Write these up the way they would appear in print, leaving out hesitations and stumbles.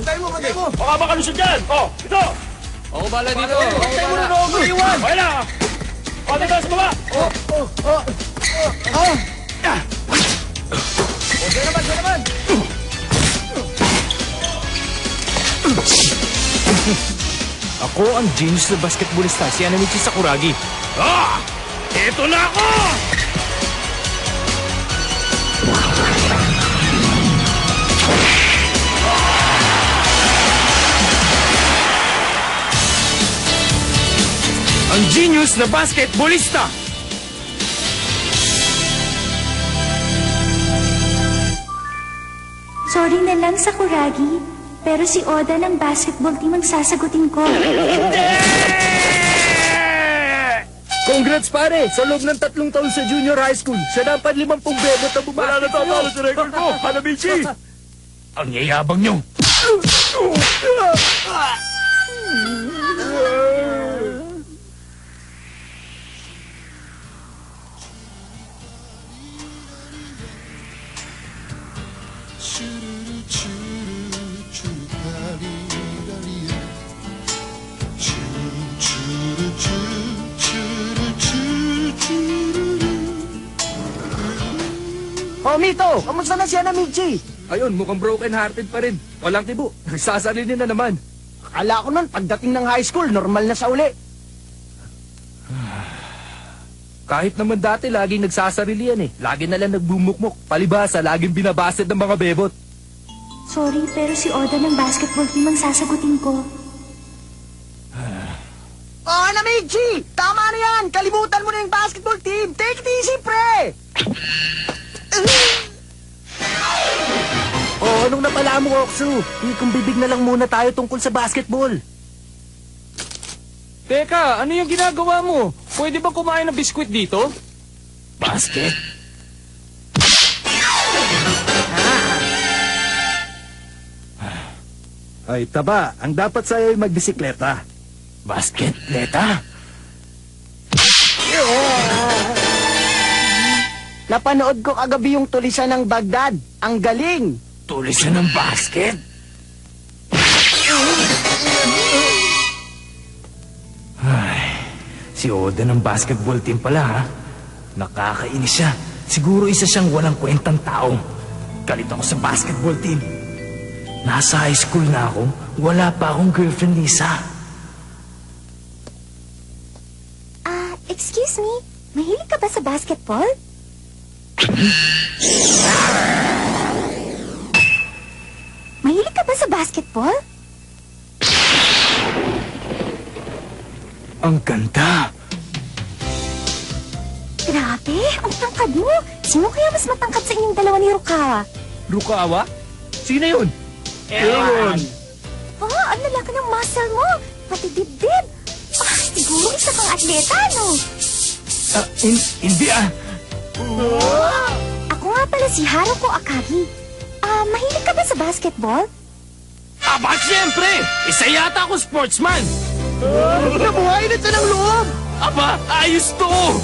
Pagkain mo, pagkain mo! Baka makalusot yan! Oh, ito! Ako bala dito. Pagkain mo na noong iwan! Okay na! O, dito sa baba! Okay naman! Ako ang genius na basketballista, si Anamichi Sakuragi. Ah! Ito na ako! Ang genius na basketballista! Sorry na lang, Sakuragi. Pero si Oda ng basketball team ang sasagutin ko. Congrats pare! Sa loob ng 3 taon sa junior high school, siya dapat 50 bebot na bumati. Wala na tatalo sa record mo, Hanamichi! Ang yayabang nyo! Oh, Mito! Kamusta na si Anamichi? Ayun, mukhang broken-hearted pa rin. Walang tibo. Sasalinin na naman. Akala ko nun, pagdating ng high school, normal na sa uli. Kahit naman dati, laging nagsasarili yan eh. Lagi na lang nagbumukmok. Palibasa, laging binabasted ng mga bebot. Sorry, pero si Oda ng basketball team ang sasagutin ko. Oh, Anamichi! Tama na yan! Kalimutan mo na yung basketball team! Take it easy, pre! Oh, anong napala mo, Oksu? Ikong bibig na lang muna tayo tungkol sa basketball. Teka, ano yung ginagawa mo? Pwede ba kumain ng biskwit dito? Basket? Ay, taba. Ang dapat sa'yo ay magbisikleta. Basketleta? Napanood ko kagabi yung tulisan ng Baghdad. Ang galing! Tuloy siya ng basket? Ay, si Oda ng basketball team pala ha. Nakakainis siya. Siguro isa siyang walang kwentang tao. Galit ako sa basketball team. Nasa high school na ako, wala pa akong girlfriend, Lisa. Excuse me, mahilig ka ba sa basketball? Mahilig ka ba sa basketball? Ang ganda. Grabe, ang tangkad mo. Sino kaya mas matangkad sa inyong dalawa ni Rukawa? Rukawa? Sino yun? Ewan. Oh, ang lalaki ng muscle mo. Pati dibdib. Siguro isa kang atleta, no? Hindi ah. Ako nga pala si Haruko Akagi. Mahilig ka ba sa basketball? Aba, siyempre! Isa yata ako sportsman! Nabuhay na siya ng loob! Aba, ayos to!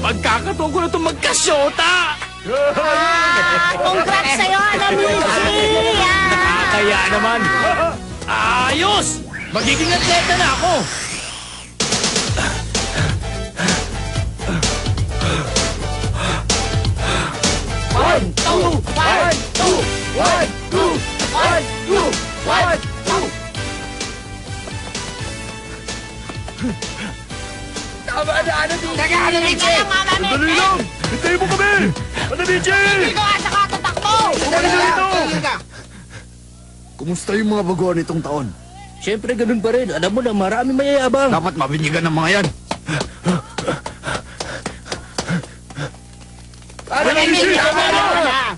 Pagkakataon ko na itong magkasyota! Congrats sa'yo, Anamichi! Kaya naman! Ayos! Magiging atleta na ako! One, two! One, two! One, two! One, two! One, two! Tama na, Anamichi! Anamichi! Dali lang! Hintayin mo kami! Anamichi! Dito ka sa katatakbo! Dali dito! Kumusta yung mga baguhan itong taon? Siyempre, ganun pa rin. Alam mo na, marami mayayabang. Dapat mabinyigan ng mga yan. Anamichi! Tama na!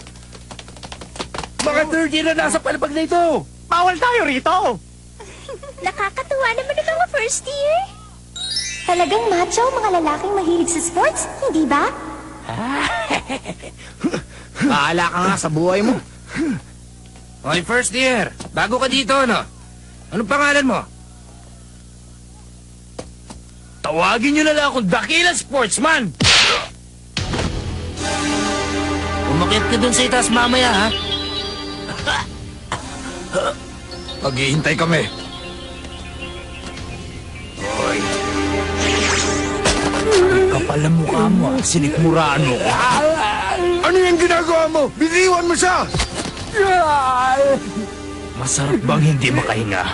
Mga third year na nasa palapag na ito! Bawal tayo rito! Nakakatuwa naman ang mga first year. Talagang macho ang mga lalaking mahilig sa sports, hindi ba? Bahala ka nga sa buhay mo. Hoy, first year. Bago ka dito, ano? Anong pangalan mo? Tawagin nyo na lang akong Dakila Sportsman! Umakit ka dun sa itaas mamaya, ha? Maghihintay kami. Hoy. Kapal ang mukha mo, sinikmuraan mo ko. Ano yung ginagawa mo? Biniwan mo siya! Masarap bang hindi makahinga?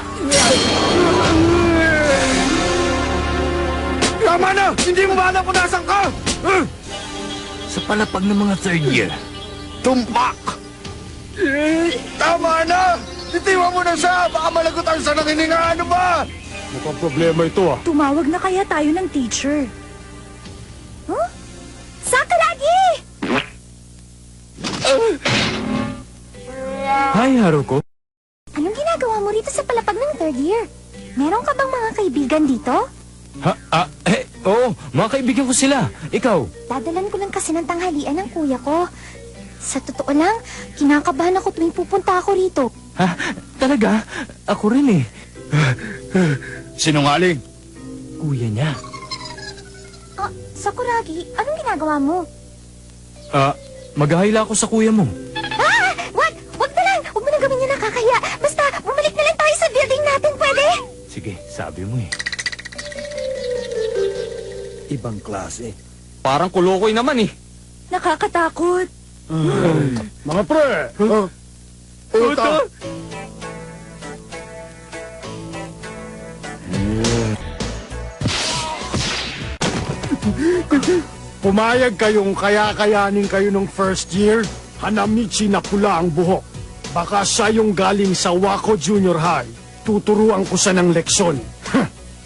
Tama na! Hindi mo ba alam kung nasan ka? Sa palapag ng mga third year. Tumpak! Tama na! Itiwan mo na siya! Baka malagutan siya ng hininga! Ano ba? Mukhang problema ito ah. Tumawag na kaya tayo ng teacher. Huh? Saka lagi! Hi, Haruko. Anong ginagawa mo rito sa palapag ng third year? Meron ka bang mga kaibigan dito? Oo, mga kaibigan ko sila. Ikaw? Dadalan ko lang kasi ng tanghalian ng kuya ko. Sa totoo lang, kinakabahan ako tuwing pupunta ako rito. Ha? Talaga? Ako rin eh. Sinungaling. Kuya niya. Ah, Sakuragi, anong ginagawa mo? Maghahila ako sa kuya mo. Ah! Wag na lang! Wag mo na gawin yung nakakahiya! Basta, bumalik na lang tayo sa building natin, pwede? Sige, sabi mo eh. Ibang klase. Parang kulukoy naman eh. Nakakatakot. Mga pre! Uto! Pumayag kayong kaya-kayanin kayo nung first year, Hanamichi na pula ang buhok. Baka siya yung galing sa Wako Junior High. Tuturuan ko siya ng leksyon.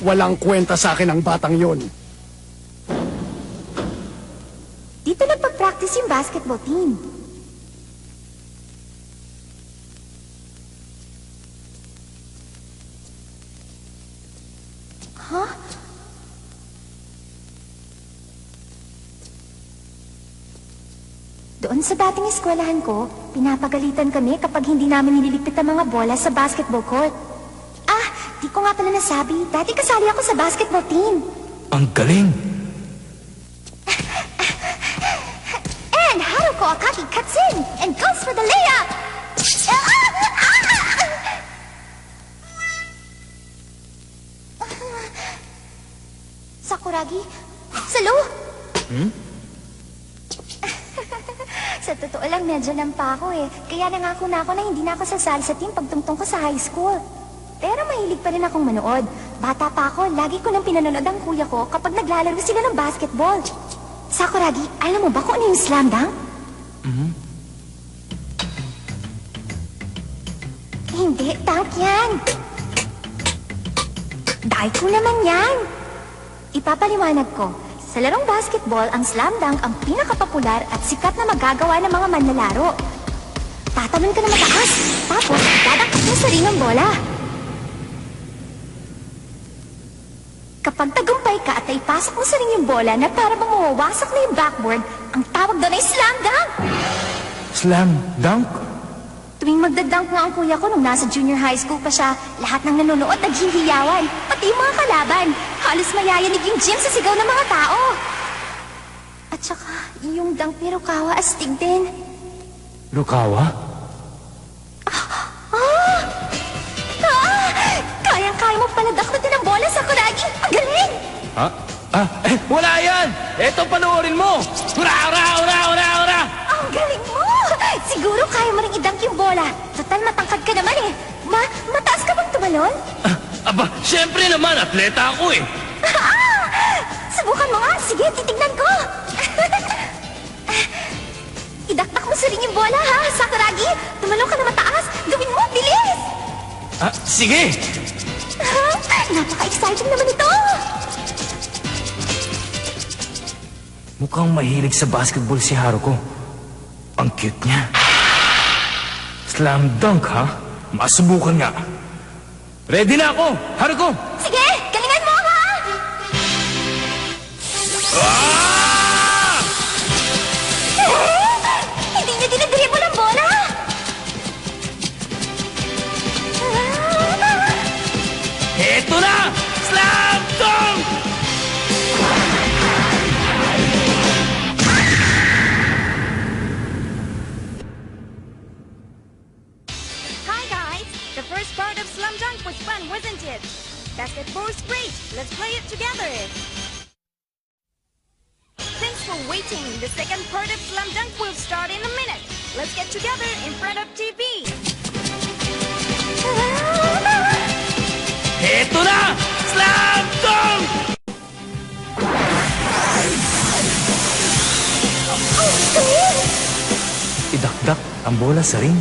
Walang kwenta sa akin ang batang yon. Dito nagpa-practice yung basketball team. Huh? Doon sa dating eskwelahan ko, pinapagalitan kami kapag hindi namin nililigpit ang mga bola sa basketball court. Ah, di ko nga pala nasabi. Dati kasali ako sa basketball team. Ang galing! And Haruko Akaki cuts in and goes for the layup! Sakuragi? Salo? Sa totoo lang, medyo lampa ako eh. Kaya nangako na ako na hindi na ako sasali sa team pagtungtong ko sa high school. Pero mahilig pa rin akong manood. Bata pa ako, lagi ko nang pinanonood ang kuya ko kapag naglalaro sila ng basketball. Sakuragi, alam mo ba kung ano yung slam dunk? Hindi, dunk yan. Daiko naman yan. Ipapaliwanag ko. Sa larong basketball, ang slam dunk ang pinakapopular at sikat na magagawa ng mga manlalaro. Tatalon ka na mataas, tapos dadangkat mo sa ring ang bola. Kapag tagumpay ka at naipasok mo sa ring yung bola na para bang mawawasak na yung backboard, ang tawag doon ay slam dunk! Slam dunk? Tuwing magdadunk nga ang kuya ko nung nasa junior high school pa siya, lahat ng nanonood naghihiyawan, pati yung mga kalaban. Halos mayayanig yung gym sa sigaw ng mga tao. At saka, yung dunk ni Rukawa astig din. Rukawa? Kayang-kaya mo pala dakutin ang bola sa Kuragi. Ang galing! Wala yan! Eto, panoorin mo! Hurra, hurra, hurra, hurra, hurra! Ang galing mo! Siguro kaya mo rin i-dunk yung bola. Total, matangkad ka naman eh. Mataas ka bang tumalon? Siyempre naman, atleta ako eh! Subukan mo nga. Sige, titignan ko. Idakdak mo sa ring yung bola, ha? Sakuragi, tumalong ka na mataas. Gawin mo, bilis! Sige! Napaka-exciting naman ito. Mukhang mahilig sa basketball si Haruko. Ang cute niya. Slam dunk, ha? Masubukan nga. Ready na ako! Haruko! Sige, galingan mo, ha? Hindi niya dinadribble ang bola. Eto na! Slam dunk! Hi guys! The first part of wasn't it? Basketball is great. Let's play it together. Thanks for waiting. The second part of Slam Dunk will start in a minute. Let's get together in front of TV. Eto na! Slam Dunk! Idakdak ang bola sa ring.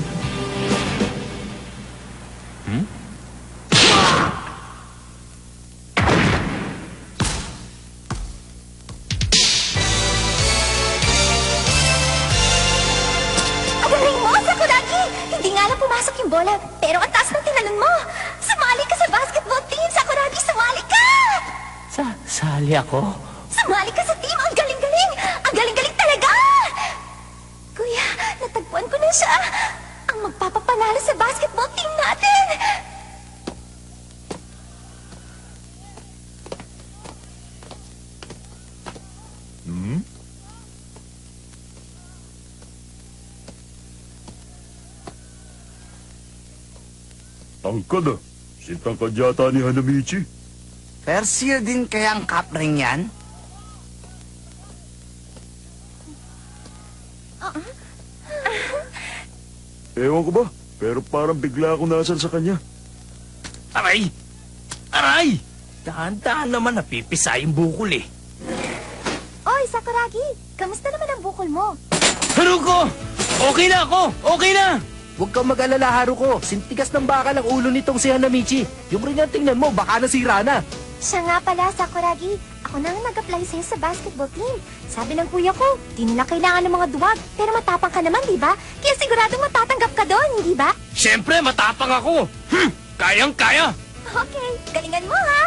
Ang galing mo, Sakuragi! Hindi nga lang pumasok yung bola, pero ang taas ng tinalon mo. Sumali ka sa basketball team, Sakuragi! Sumali ka! Sali ako? Sumali ka sa team! Ang galing-galing! Ang galing-galing talaga! Kuya, natagpuan ko na siya. Ang magpapapanalo sa basketball team natin. Tangkad ah. Sintangkad yata ni Hanamichi. First year din kaya ang cup ring yan? Ewan ko ba, pero parang bigla akong nasal sa kanya. Aray! Aray! Dahan-dahan naman napipisa yung bukol eh. Oy, Sakuragi! Kamusta naman ang bukol mo? Haruko! Okay na ako! Okay na! Huwag kang mag-alala, Haruko. Sintigas ng bakal ang ulo nitong si Hanamichi. Yung ring ang tingnan mo, baka nasira na. Siya nga pala, Sakuragi. Ako na ang nag-apply sa'yo sa basketball team. Sabi ng kuya ko, di nila kailangan ng mga duwag. Pero matapang ka naman, di ba? Kaya siguradong matatanggap ka doon, hindi ba? Siyempre, matapang ako! Kayang-kaya! Okay, galingan mo ha!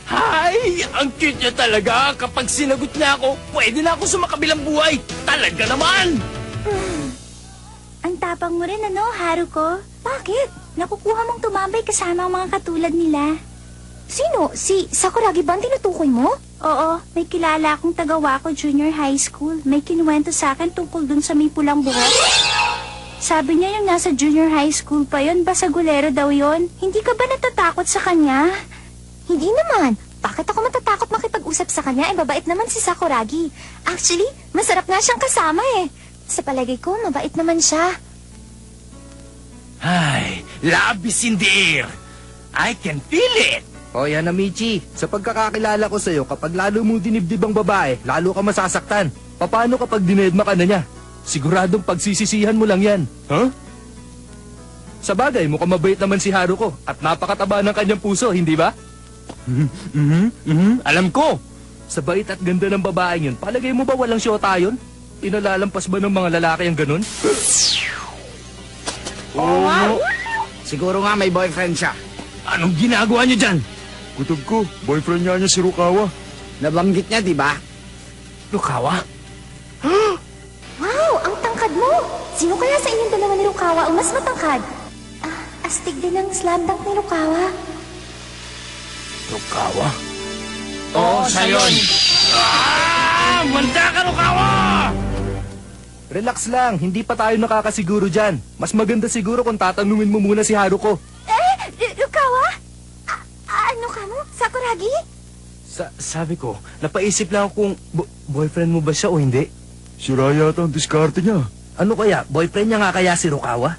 Hay! Ang cute niya talaga! Kapag sinagot niya ako, pwede na ako sa makabilang buhay! Talaga naman! Ang tapang mo rin, ano, Haruko? Bakit? Nakukuha mong tumambay kasama ang mga katulad nila. Sino? Si Sakuragi ba ang tinutukoy mo? Oo, may kilala akong taga-Wako Junior High School. May kinuwento sa akin tungkol dun sa may pulang buhok. Sabi niya yung nasa junior high school pa yon, basagulero daw yon. Hindi ka ba natatakot sa kanya? Hindi naman. Bakit ako matatakot makipag-usap sa kanya? Babait naman si Sakuragi. Actually, masarap nga siyang kasama eh. Sa palagay ko, mabait naman siya. Ay, labis in the air! I can feel it! Hoy, Hanamichi, sa pagkakakilala ko sa'yo, kapag lalo mo dinibdib ang babae, lalo ka masasaktan. Paano kapag dinedma ka na niya? Siguradong pagsisisihan mo lang yan. Huh? Sa bagay, mukhang mabait naman si Haruko at napakataba ng kanyang puso, hindi ba? Alam ko! Sa bait at ganda ng babaeng yun, palagay mo ba walang syota yun? Pinalalampas ba ng mga lalaki ang ganun? Oo nga. Siguro nga may boyfriend siya. Anong ginagawa niyo dyan? Kutob ko, boyfriend niya si Rukawa. Nabanggit niya, di ba? Lukawa? Wow, ang tangkad mo! Sino kaya sa inyong dalawa ni Rukawa ang mas matangkad? Astig din ang slam dunk ni Rukawa. Lukawa? Oo, siya yun. Manda ka, Lukawa! Relax lang, hindi pa tayo nakakasiguro dyan. Mas maganda siguro kung tatanungin mo muna si Haruko. Rukawa? Ano ka mo? Sakuragi? Sabi ko, napaisip lang ako kung boyfriend mo ba siya o hindi. Sira yata ang diskarte niya. Ano kaya, boyfriend niya nga kaya si Rukawa?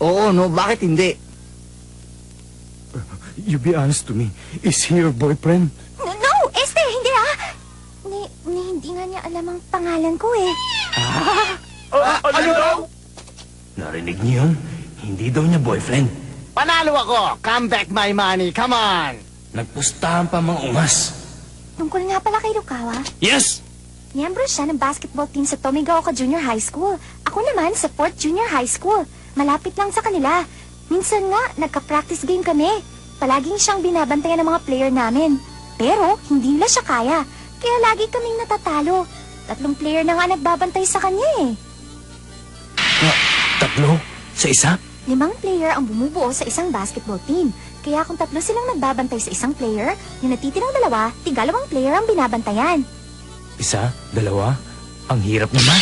Oo, no, bakit hindi? You be honest to me. Is he your boyfriend? No, Este, hindi hindi nga niya alam ang pangalan ko eh. Ano daw? Narinig niyo yun? Hindi daw niya boyfriend. Panalo ako! Come back my money, come on! Nagpustahan pa mga ungas. Tungkol nga pala kay Rukawa. Yes! Miyembro siya ng basketball team sa Tomigaoka Junior High School. Ako naman sa 4th Junior High School. Malapit lang sa kanila. Minsan nga, nagka-practice game kami. Palaging siyang binabantayan ng mga player namin. Pero, hindi nila siya kaya. Kaya lagi kaming natatalo. 3 player na nga nagbabantay sa kanya eh. Tatlo? Sa isa? 5 player ang bumubuo sa isang basketball team. Kaya kung 3 silang nagbabantay sa isang player, yung natitirang 2, 2 player ang binabantayan. Isa? Dalawa? Ang hirap naman.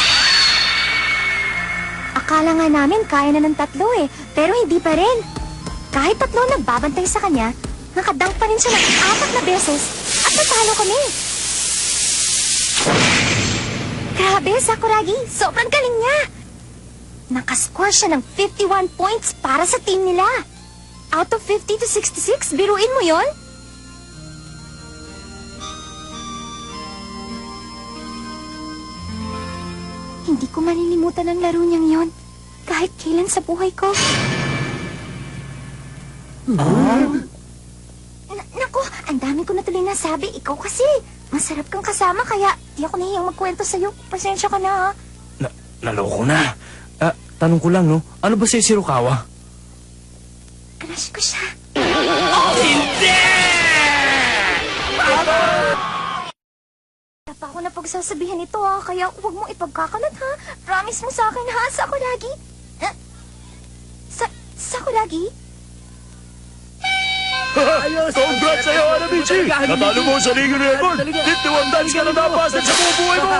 Akala nga namin kaya na ng 3 eh, pero hindi pa rin. Kahit tatlo nagbabantay sa kanya, nakadunk pa rin siya ng 4 na beses at natalo kami. Grabe, Sakuragi! Sobrang galing niya! Nakascore siya ng 51 points para sa team nila. Out of 50 to 66, biruin mo yon? Hindi ko malilimutan ang laro niyang yon, kahit kailan sa buhay ko. Naku, ang dami ko na tuloy nasabi. Ikaw kasi, masarap kang kasama, kaya di ako nahiyang magkwento sa'yo. Pasensya ka na, ha? Naloko na. Tanong ko lang, no? Ano ba si Shirokawa? Crush ko siya. Hindi! Wala pa ako na pagsasabihan ito, ha? Kaya huwag mo ipagkakalat, ha? Promise mo sa akin, ha, Sakuragi? Sakuragi? Congrats sa'yo, Hanamichi! Natalo mo sa League Record! 51 times ka na napasok sa bubuhay mo!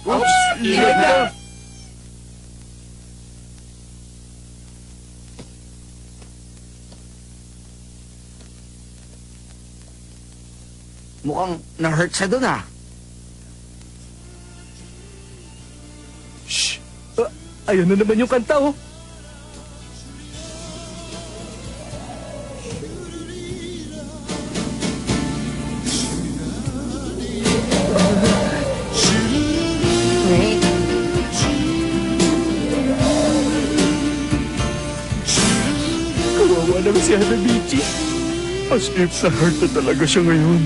Oops! Ingat na! Mukhang nang-hurt siya dun ah. Shh! Ayun na naman yung kanta, oh. Kawawa naman si Hanamichi. As if na-hurt na talaga siya ngayon.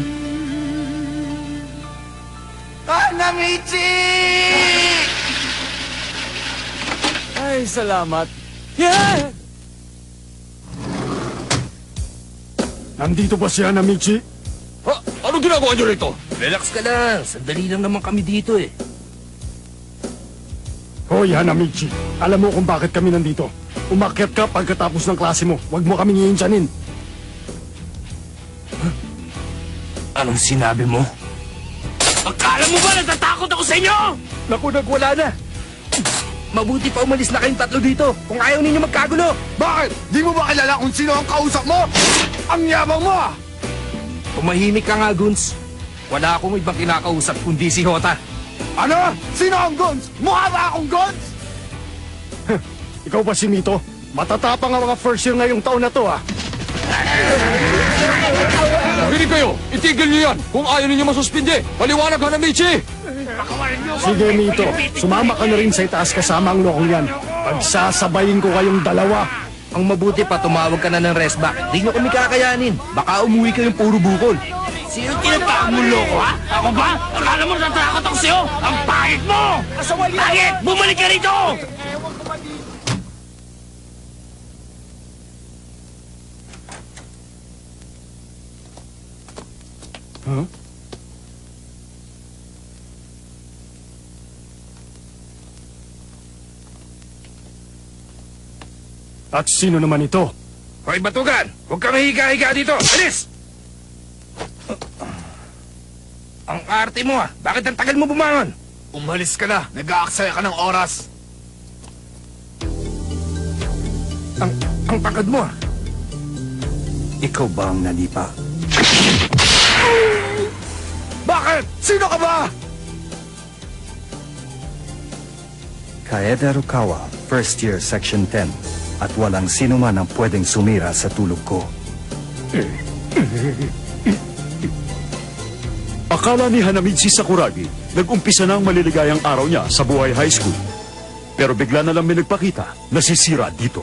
Hanamichi! Ay, salamat. Yeah! Nandito ba si Hanamichi? Ano ginagawa niyo rito? Relax ka lang. Sandali lang naman kami dito, eh. Hoy, Hanamichi. Alam mo kung bakit kami nandito. Umakyat ka pagkatapos ng klase mo. Huwag mo kaming iinsanin. Anong sinabi mo? Akala mo ba natatakot ako sa inyo? Naku, nagwala na. Mabuti pa umalis na kayong tatlo dito kung ayaw ninyo magkagulo. Bakit? Di mo ba kilala kung sino ang kausap mo? Ang yabang mo ah! Tumahimik ka nga, Guns. Wala akong ibang kinakausap kundi si Hota. Ano? Sino ang Gons? Mukha ba akong Gons? Ikaw ba si Mito? Matatapang ang mga first year ngayong taon na to ah. Makinig kayo! Itigil niyo yan! Kung ayaw ninyo masuspindi, paliwanag Hanamichi! Sige Mito, sumama ka na rin sa itaas kasama ang lokong yan. Pagsasabayin ko kayong dalawa. Ang mabuti pa, tumawag ka na ng rest back. Di nyo kami kakayanin. Baka umuwi kayong puro bukol. Sino tinatawag mo loko, ha? Ako ba? Akala mo natatakot ako sa'yo? Ang pangit mo! Pangit! Bumalik ka rito! Huh? At sino naman ito? Hoy, Batugan! Huwag kang higa-higa dito! Alis! Ang arte mo, ah. Bakit ang tagal mo bumangon? Umalis ka na! Nag-aaksaya ka ng oras! Ang pagod mo, ah. Ikaw ba ang nanipa? Bakit? Sino ka ba? Kaede Rukawa, first year, section 10. At walang sino man ang pwedeng sumira sa tulog ko. Akala ni Hanamichi Sakuragi, nag-umpisa na ang maliligayang araw niya sa buhay high school. Pero bigla na lang may nagpakita na sisira dito.